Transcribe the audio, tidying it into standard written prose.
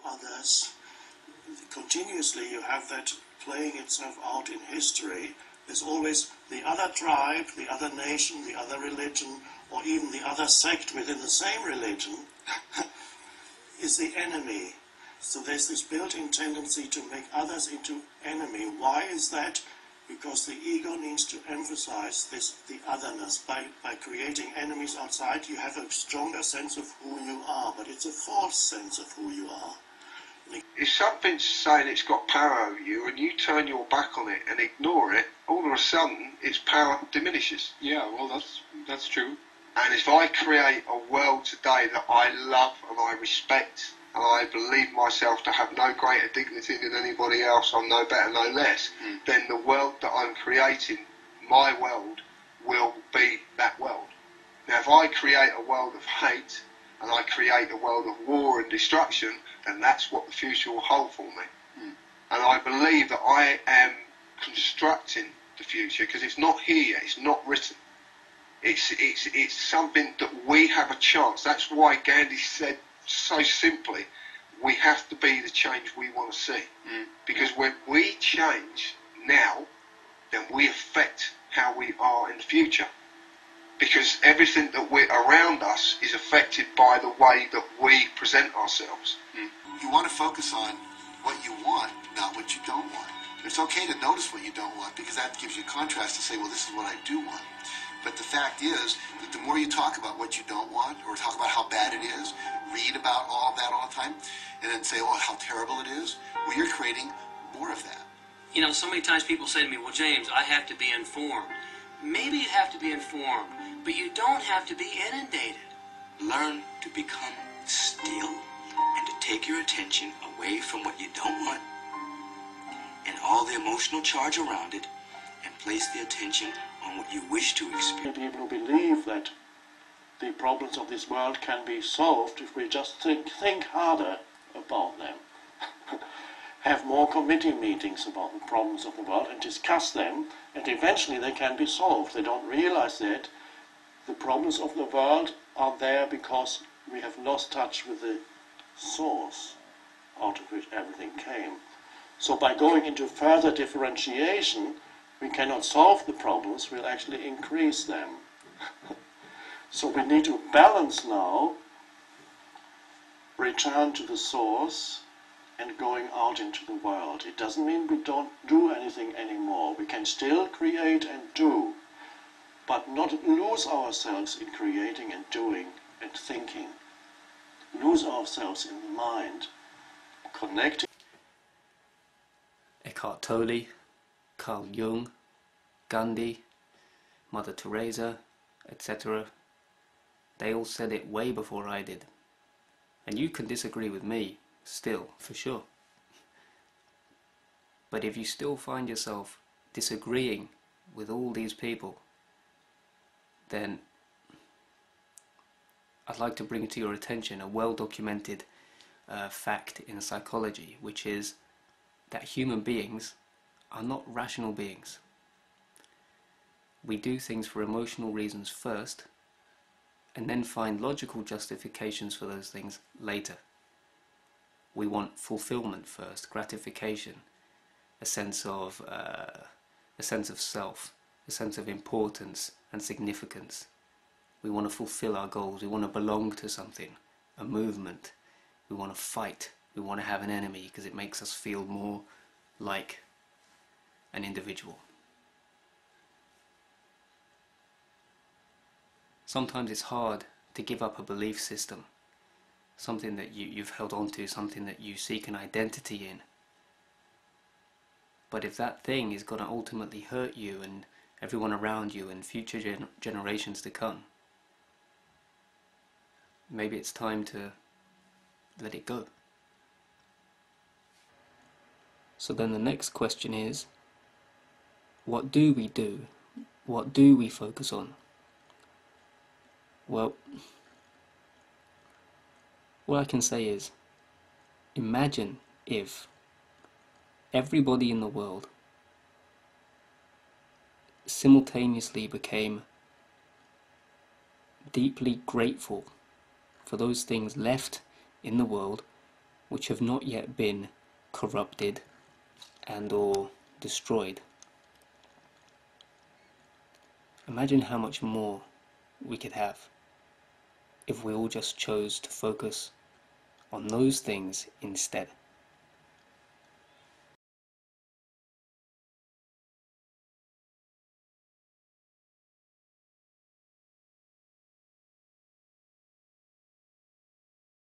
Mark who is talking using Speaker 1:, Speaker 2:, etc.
Speaker 1: others. Continuously you have that playing itself out in history. There's always the other tribe, the other nation, the other religion, or even the other sect within the same religion is the enemy. So there's this built-in tendency to make others into enemy. Why is that? Because the ego needs to emphasize the otherness. By creating enemies outside, you have a stronger sense of who you are, but it's a false sense of who you are.
Speaker 2: If something's saying it's got power over you and you turn your back on it and ignore it, all of a sudden its power diminishes.
Speaker 3: Yeah, well, that's true.
Speaker 2: And if I create a world today that I love and I respect, and I believe myself to have no greater dignity than anybody else, I'm no better, no less, then the world that I'm creating, my world, will be that world. Now, if I create a world of hate, and I create a world of war and destruction, then that's what the future will hold for me. And I believe that I am constructing the future, because it's not here yet, it's not written. It's something that we have a chance. That's why Gandhi said so simply, we have to be the change we want to see. Because when we change now, then we affect how we are in the future. Because everything that we're around us is affected by the way that we present ourselves.
Speaker 4: You want to focus on what you want, not what you don't want. It's okay to notice what you don't want, because that gives you contrast to say, well, this is what I do want. But the fact is that the more you talk about what you don't want, or talk about how bad it is, read about all of that all the time, and then say, oh, how terrible it is, well, you're creating more of that.
Speaker 5: You know, so many times people say to me, well, James, I have to be informed. Maybe you have to be informed, but you don't have to be inundated.
Speaker 6: Learn to become still and to take your attention away from what you don't want and all the emotional charge around it, and place the attention on what you wish to experience.
Speaker 1: People who believe that the problems of this world can be solved if we just think harder about them. Have more committee meetings about the problems of the world and discuss them, and eventually they can be solved. They don't realize that the problems of the world are there because we have lost touch with the source out of which everything came. So by going into further differentiation, we cannot solve the problems, we'll actually increase them. So we need to balance now, return to the source, and going out into the world. It doesn't mean we don't do anything anymore. We can still create and do, but not lose ourselves in creating and doing and thinking. Lose ourselves in the mind, connecting.
Speaker 7: Eckhart Tolle, Carl Jung, Gandhi, Mother Teresa, etc. They all said it way before I did. And you can disagree with me, still, for sure. But if you still find yourself disagreeing with all these people, then I'd like to bring to your attention a well-documented fact in psychology, which is that human beings are not rational beings. We do things for emotional reasons first, and then find logical justifications for those things later. We want fulfillment first, gratification, a sense of self, a sense of importance and significance. We want to fulfill our goals. We want to belong to something, a movement. We want to fight. We want to have an enemy because it makes us feel more like an individual. Sometimes it's hard to give up a belief system, something that you've held on to, something that you seek an identity in. But if that thing is going to ultimately hurt you and everyone around you and future generations to come, maybe it's time to let it go. So then the next question is, what do we do? What do we focus on? Well, what I can say is, imagine if everybody in the world simultaneously became deeply grateful for those things left in the world which have not yet been corrupted and or destroyed. Imagine how much more we could have if we all just chose to focus on those things instead.